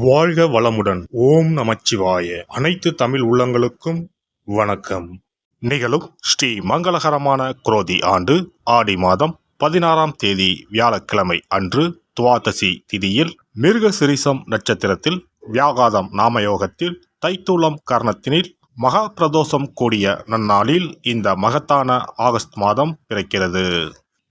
வாழ்க வளமுடன். ஓம் நமச்சிவாய. அனைத்து தமிழ் உள்ளங்களுக்கும் வணக்கம். நிகழும் ஸ்ரீ மங்களகரமான குரோதி ஆண்டு ஆடி மாதம் 16ஆம் தேதி வியாழக்கிழமை அன்று துவாதசி திதியில் மிருகசிரிசம் நட்சத்திரத்தில் வியாகாதம் நாமயோகத்தில் தைத்தூலம் கர்ணத்தினில் மகா பிரதோஷம் கூடிய நன்னாளில் இந்த மகத்தான ஆகஸ்ட் மாதம் பிறக்கிறது.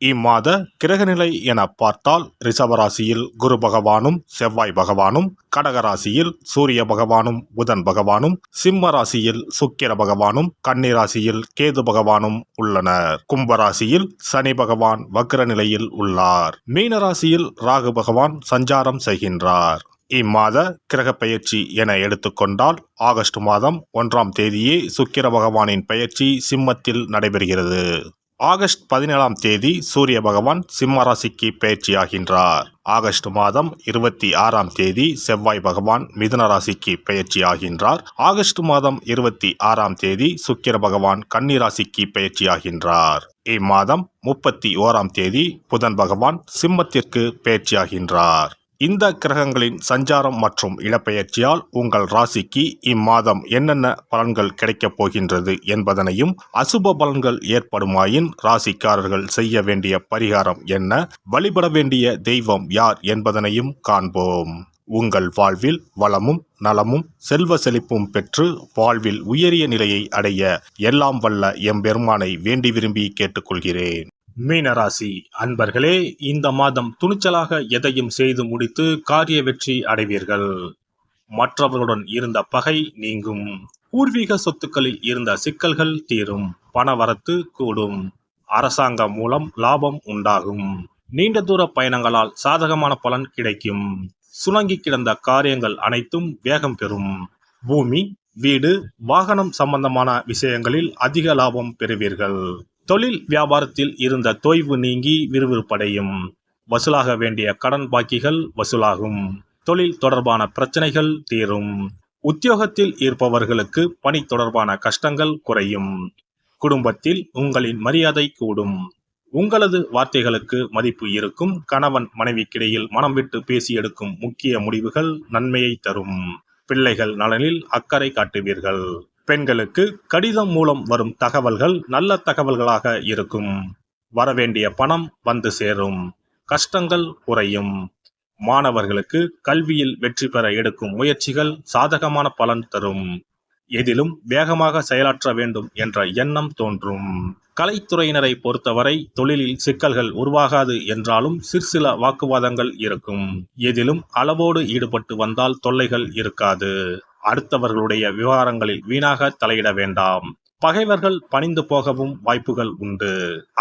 இம்மாத கிரகநிலை என பார்த்தால் ரிஷபராசியில் குரு பகவானும் செவ்வாய் பகவானும், கடகராசியில் சூரிய பகவானும் புதன் பகவானும், சிம்ம ராசியில் சுக்கிர பகவானும், கன்னி ராசியில் கேது பகவானும் உள்ளனர். கும்பராசியில் சனி பகவான் வக்ர நிலையில் உள்ளார். மீனராசியில் ராகு பகவான் சஞ்சாரம் செய்கின்றார். இம்மாத கிரக பெயர்ச்சி என எடுத்துக்கொண்டால் ஆகஸ்ட் மாதம் 1ஆம் தேதியே சுக்கிர பகவானின் பெயர்ச்சி சிம்மத்தில் நடைபெறுகிறது. ஆகஸ்ட் 17ஆம் தேதி சூரிய பகவான் சிம்ம ராசிக்கு பெயர்ச்சியாகின்றார். ஆகஸ்ட் மாதம் 26ஆம் தேதி செவ்வாய் பகவான் மிதுன ராசிக்கு பெயர்ச்சியாகின்றார். ஆகஸ்ட் மாதம் 26ஆம் தேதி சுக்கிர பகவான் கன்னி ராசிக்கு பெயர்ச்சியாகின்றார். இம்மாதம் 31ஆம் தேதி புதன் பகவான் சிம்மத்திற்கு பெயர்ச்சியாகின்றார். இந்த கிரகங்களின் சஞ்சாரம் மற்றும் இடப்பெயர்ச்சியால் உங்கள் ராசிக்கு இம்மாதம் என்னென்ன பலன்கள் கிடைக்கப் போகின்றது என்பதனையும், அசுப பலன்கள் ஏற்படுமாயின் ராசிக்காரர்கள் செய்ய வேண்டிய பரிகாரம் என்ன, வழிபட வேண்டிய தெய்வம் யார் என்பதனையும் காண்போம். உங்கள் வாழ்வில் வளமும் நலமும் செல்வ செழிப்பும் பெற்று வாழ்வில் உயரிய நிலையை அடைய எல்லாம் வல்ல எம்பெருமானை வேண்டி விரும்பி கேட்டுக்கொள்கிறேன். மீனராசி அன்பர்களே, இந்த மாதம் துணிச்சலாக எதையும் செய்து முடித்து காரிய வெற்றி அடைவீர்கள். மற்றவர்களுடன் இருந்த பகை நீங்கும். பூர்வீக சொத்துக்களில் இருந்த சிக்கல்கள் தீரும். பணவரத்து கூடும். அரசாங்கம் மூலம் லாபம் உண்டாகும். நீண்ட தூர பயணங்களால் சாதகமான பலன் கிடைக்கும். சுணங்கி கிடந்த காரியங்கள் அனைத்தும் வேகம் பெறும். பூமி, வீடு, வாகனம் சம்பந்தமான விஷயங்களில் அதிக லாபம் பெறுவீர்கள். தொழில் வியாபாரத்தில் இருந்த தொய்வு நீங்கி விறுவிறுப்படையும். வசூலாக வேண்டிய கடன் பாக்கிகள் வசூலாகும். தொழில் தொடர்பான பிரச்சனைகள் தீரும். உத்தியோகத்தில் இருப்பவர்களுக்கு பணி தொடர்பான கஷ்டங்கள் குறையும். குடும்பத்தில் உங்களின் மரியாதை கூடும். உங்களது வார்த்தைகளுக்கு மதிப்பு இருக்கும். கணவன் மனைவிக்கிடையில் மனம் விட்டு பேசி எடுக்கும் முக்கிய முடிவுகள் நன்மையை தரும். பிள்ளைகள் நலனில் அக்கறை காட்டுவீர்கள். பெண்களுக்கு கடிதம் மூலம் வரும் தகவல்கள் நல்ல தகவல்களாக இருக்கும். வரவேண்டிய பணம் வந்து சேரும். கஷ்டங்கள் குறையும். மாணவர்களுக்கு கல்வியில் வெற்றி பெற எடுக்கும் முயற்சிகள் சாதகமான பலன் தரும். எதிலும் வேகமாக செயலாற்ற வேண்டும் என்ற எண்ணம் தோன்றும். கலைத்துறையினரை பொறுத்தவரை தொழிலில் சிக்கல்கள் உருவாகாது என்றாலும் சிற்சில வாக்குவாதங்கள் இருக்கும். எதிலும் அளவோடு ஈடுபட்டு வந்தால் தொல்லைகள் இருக்காது. அடுத்தவர்களுடைய விவகாரங்களில் வீணாக தலையிட வேண்டாம். பகைவர்கள் பணிந்து போகவும் வாய்ப்புகள் உண்டு.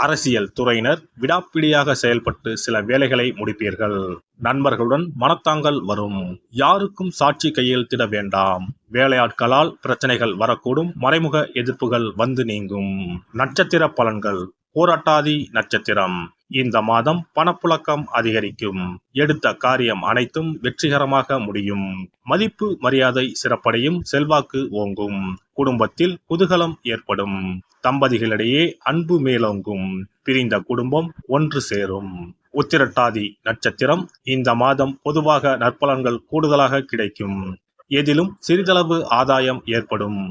அரசியல் துறையினர் விடாப்பிடியாக செயல்பட்டு சில வேலைகளை முடிப்பீர்கள். நண்பர்களுடன் மனத்தாங்கல் வரும். யாருக்கும் சாட்சி கையெழுத்திட வேண்டாம். வேலையாட்களால் பிரச்சனைகள் வரக்கூடும். மறைமுக எதிர்ப்புகள் வந்து நீங்கும். நட்சத்திர பலன்கள். போராட்டாதி நட்சத்திரம். இந்த மாதம் பணப்புழக்கம் அதிகரிக்கும். எடுத்த காரியம் அனைத்தும் வெற்றிகரமாக முடியும். மதிப்பு மரியாதை சிறப்படையும். செல்வாக்கு ஓங்கும். குடும்பத்தில் குதூகலம் ஏற்படும். தம்பதிகளிடையே அன்பு மேலோங்கும். பிரிந்த குடும்பம் ஒன்று சேரும். உத்திரட்டாதி நட்சத்திரம். இந்த மாதம் பொதுவாக நற்பலன்கள் கூடுதலாக கிடைக்கும். எதிலும் சிறிதளவு ஆதாயம் ஏற்படும்.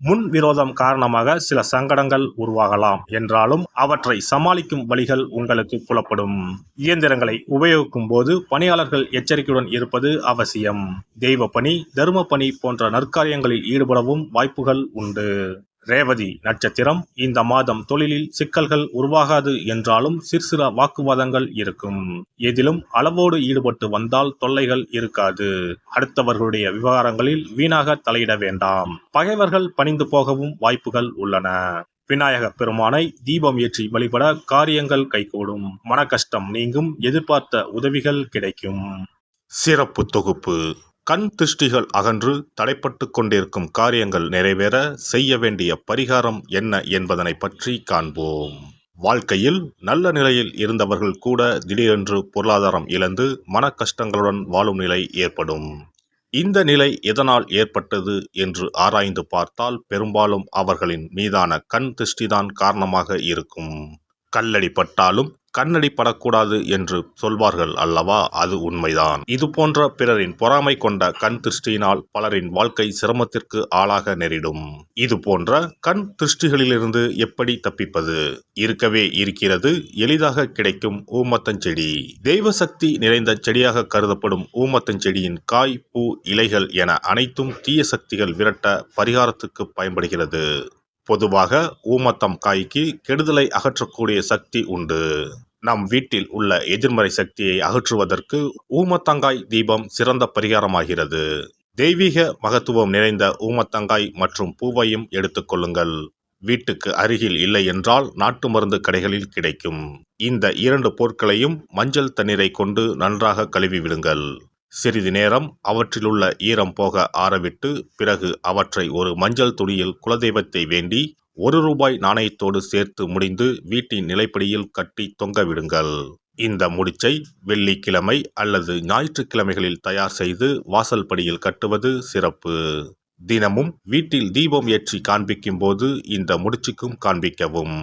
முன் விரோதம் காரணமாக சில சங்கடங்கள் உருவாகலாம் என்றாலும் அவற்றை சமாளிக்கும் வழிகள் உங்களுக்கு புலப்படும். இயந்திரங்களை உபயோகிக்கும் போது பணியாளர்கள் எச்சரிக்கையுடன் இருப்பது அவசியம். தெய்வ பணி, தர்ம பணி போன்ற நற்காரியங்களில் ஈடுபடவும் வாய்ப்புகள் உண்டு. ரேவதி நட்சத்திரம். இந்த மாதம் தொழிலில் சிக்கல்கள் உருவாகாது என்றாலும் சிற்சில வாக்குவாதங்கள் இருக்கும். எதிலும் அளவோடு ஈடுபட்டு வந்தால் தொல்லைகள் இருக்காது. அடுத்தவர்களுடைய விவகாரங்களில் வீணாக தலையிட வேண்டாம். பகைவர்கள் பணிந்து போகவும் வாய்ப்புகள் உள்ளன. விநாயக பெருமானை தீபம் ஏற்றி வழிபட காரியங்கள் கைகூடும். மன கஷ்டம் நீங்கும். எதிர்பார்த்த உதவிகள் கிடைக்கும். சிறப்பு தொகுப்பு. கண் திருஷ்டிகள் அகன்று தடைப்பட்டு கொண்டிருக்கும் காரியங்கள் நிறைவேற செய்ய வேண்டிய பரிகாரம் என்ன என்பதனை பற்றி காண்போம். வாழ்க்கையில் நல்ல நிலையில் இருந்தவர்கள் கூட திடீரென்று பொருளாதாரம் இழந்து மன கஷ்டங்களுடன் வாழும் நிலை ஏற்படும். இந்த நிலை எதனால் ஏற்பட்டது என்று ஆராய்ந்து பார்த்தால் பெரும்பாலும் அவர்களின் மீதான கண் திருஷ்டிதான் காரணமாக இருக்கும். கல்லடி பட்டாலும் கண்ணடி படக்கூடாது என்று சொல்வார்கள் அல்லவா, அது உண்மைதான். இது போன்ற பிறரின் பொறாமை கொண்ட கண் திருஷ்டியினால் பலரின் வாழ்க்கை சிரமத்திற்கு ஆளாக நேரிடும். இது போன்ற கண் திருஷ்டிகளிலிருந்து எப்படி தப்பிப்பது? இருக்கவே இருக்கிறது எளிதாக கிடைக்கும் ஊமத்தஞ்செடி. தெய்வ சக்தி நிறைந்த செடியாக கருதப்படும் ஊமத்தஞ்செடியின் காய், பூ, இலைகள் என அனைத்தும் தீய சக்திகள் விரட்ட பரிகாரத்துக்கு பயன்படுகிறது. பொதுவாக ஊமத்தம் காய்க்கு கெடுதலை அகற்றக்கூடிய சக்தி உண்டு. நம் வீட்டில் உள்ள எதிர்மறை சக்தியை அகற்றுவதற்கு ஊமத்தங்காய் தீபம் சிறந்த பரிகாரமாகிறது. தெய்வீக மகத்துவம் நிறைந்த ஊமத்தங்காய் மற்றும் பூவையும் எடுத்துக்கொள்ளுங்கள். வீட்டுக்கு அருகில் இல்லை என்றால் நாட்டு மருந்து கடைகளில் கிடைக்கும். இந்த 2 பொருட்களையும் மஞ்சள் தண்ணீரை கொண்டு நன்றாக கழுவி விடுங்கள். சிறிது நேரம் அவற்றிலுள்ள ஈரம் போக ஆறவிட்டு பிறகு அவற்றை ஒரு மஞ்சள் துணியில் குலதெய்வத்தை வேண்டி ₹1 நாணயத்தோடு சேர்த்து முடிந்து வீட்டின் நிலைப்படியில் கட்டி தொங்க விடுங்கள். இந்த முடிச்சை வெள்ளிக்கிழமை அல்லது ஞாயிற்றுக்கிழமைகளில் தயார் செய்து வாசல் படியில் கட்டுவது சிறப்பு. தினமும் வீட்டில் தீபம் ஏற்றி காண்பிக்கும் போது இந்த முடிச்சுக்கும் காண்பிக்கவும்.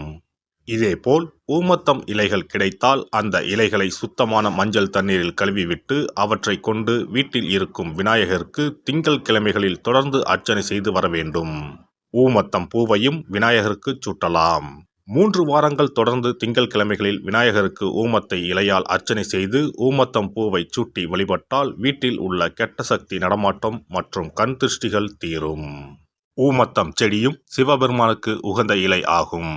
இதேபோல் ஊமத்தம் இலைகள் கிடைத்தால் அந்த இலைகளை சுத்தமான மஞ்சள் தண்ணீரில் கழுவிவிட்டு அவற்றை கொண்டு வீட்டில் இருக்கும் விநாயகருக்கு திங்கள் கிழமைகளில் தொடர்ந்து அர்ச்சனை செய்து வர வேண்டும். ஊமத்தம் பூவையும் விநாயகருக்கு சூட்டலாம். 3 வாரங்கள் தொடர்ந்து திங்கள் கிழமைகளில் விநாயகருக்கு ஊமத்தை இலையால் அர்ச்சனை செய்து ஊமத்தம் பூவை சூட்டி வழிபட்டால் வீட்டில் உள்ள கெட்ட சக்தி நடமாட்டம் மற்றும் கண் திருஷ்டிகள் தீரும். ஊமத்தம் செடியும் சிவபெருமானுக்கு உகந்த இலை ஆகும்.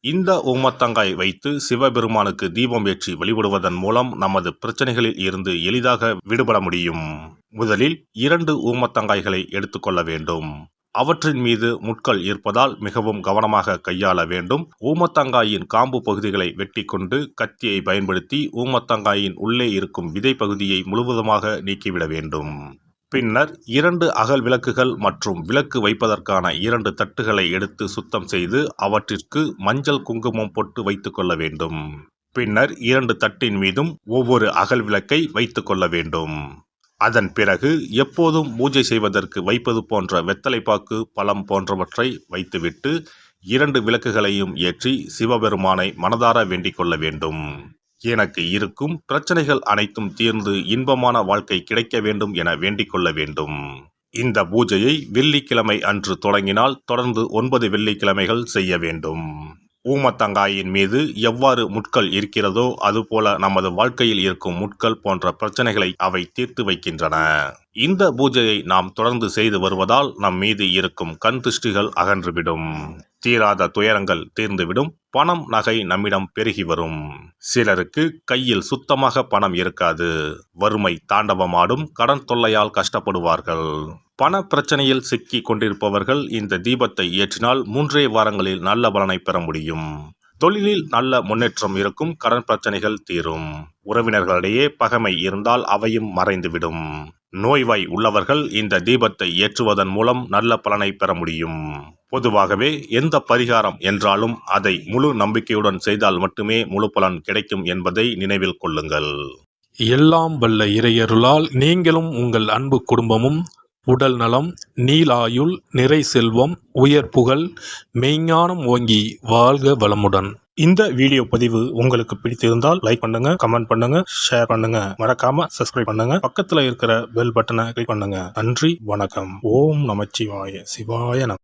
இந்த ஊமத்தங்காய் வைத்து சிவபெருமானுக்கு தீபம் ஏற்றி வழிபடுவதன் மூலம் நமது பிரச்சனைகளில் இருந்து எளிதாக விடுபட முடியும். முதலில் 2 ஊமத்தங்காய்களை எடுத்துக்கொள்ள வேண்டும். அவற்றின் மீது முட்கள் இருப்பதால் மிகவும் கவனமாக கையாள வேண்டும். ஊமத்தங்காயின் காம்பு பகுதிகளை வெட்டி கொண்டு கத்தியை பயன்படுத்தி ஊமத்தங்காயின் உள்ளே இருக்கும் விதை பகுதியை முழுவதுமாக நீக்கிவிட வேண்டும். பின்னர் 2 அகல் விளக்குகள் மற்றும் விளக்கு வைப்பதற்கான 2 தட்டுகளை எடுத்து சுத்தம் செய்து அவற்றிற்கு மஞ்சள் குங்குமம் போட்டு வைத்துக் கொள்ள வேண்டும். பின்னர் 2 தட்டின் மீதும் ஒவ்வொரு அகல் விளக்கை வைத்துக் கொள்ள வேண்டும். அதன் பிறகு எப்போதும் பூஜை செய்வதற்கு வைப்பது போன்ற வெத்தலைப்பாக்கு, பழம் போன்றவற்றை வைத்துவிட்டு 2 விளக்குகளையும் ஏற்றி சிவபெருமானை மனதார வேண்டிக் கொள்ள வேண்டும். எனக்கு இருக்கும் பிரச்சனைகள் அனைத்தும் தீர்ந்து இன்பமான வாழ்க்கை கிடைக்க வேண்டும் என வேண்டிக் கொள்ள வேண்டும். இந்த பூஜையை வெள்ளிக்கிழமை அன்று தொடங்கினால் தொடர்ந்து 9 வெள்ளிக்கிழமைகள் செய்ய வேண்டும். ஊமத்தங்காயின் மீது எவ்வாறு முட்கள் இருக்கிறதோ அதுபோல நமது வாழ்க்கையில் இருக்கும் முட்கள் போன்ற பிரச்சனைகளை அவை தீர்த்து வைக்கின்றன. இந்த பூஜையை நாம் தொடர்ந்து செய்து வருவதால் நம் மீது இருக்கும் கண் திருஷ்டிகள் அகன்றுவிடும். தீராத துயரங்கள் தீர்ந்துவிடும். பணம், நகை நம்மிடம் பெருகி வரும். சிலருக்கு கையில் சுத்தமாக பணம் இருக்காது. வறுமை தாண்டவமாடும். கடன் தொல்லையால் கஷ்டப்படுவார்கள். பண பிரச்சனையில் சிக்கி கொண்டிருப்பவர்கள் இந்த தீபத்தை ஏற்றினால் 3 வாரங்களில் நல்ல பலனை பெற முடியும். தொழிலில் நல்ல முன்னேற்றம் இருக்கும். கடன் பிரச்சனைகள் தீரும். உறவினர்களிடையே பகைமை இருந்தால் அவையும் மறைந்துவிடும். நோய்வாய் உள்ளவர்கள் இந்த தீபத்தை ஏற்றுவதன் மூலம் நல்ல பலனை பெற முடியும். பொதுவாகவே எந்த பரிகாரம் என்றாலும் அதை முழு நம்பிக்கையுடன் செய்தால் மட்டுமே முழு பலன் கிடைக்கும் என்பதை நினைவில் கொள்ளுங்கள். எல்லாம் வல்ல இறையருளால் நீங்களும் உங்கள் அன்பு குடும்பமும் உடல் நலம், நீலாயுள், நிறை செல்வம், உயர் புகழ், மெய்ஞானம் ஓங்கி வாழ்க வளமுடன். இந்த வீடியோ பதிவு உங்களுக்கு பிடித்திருந்தால் லைக் பண்ணுங்க, கமெண்ட் பண்ணுங்க, ஷேர் பண்ணுங்க. மறக்காம சப்ஸ்கிரைப் பண்ணுங்க. பக்கத்துல இருக்கிற பெல் பட்டனை கிளிக் பண்ணுங்க. நன்றி, வணக்கம். ஓம் நமச்சிவாய. சிவாய நம.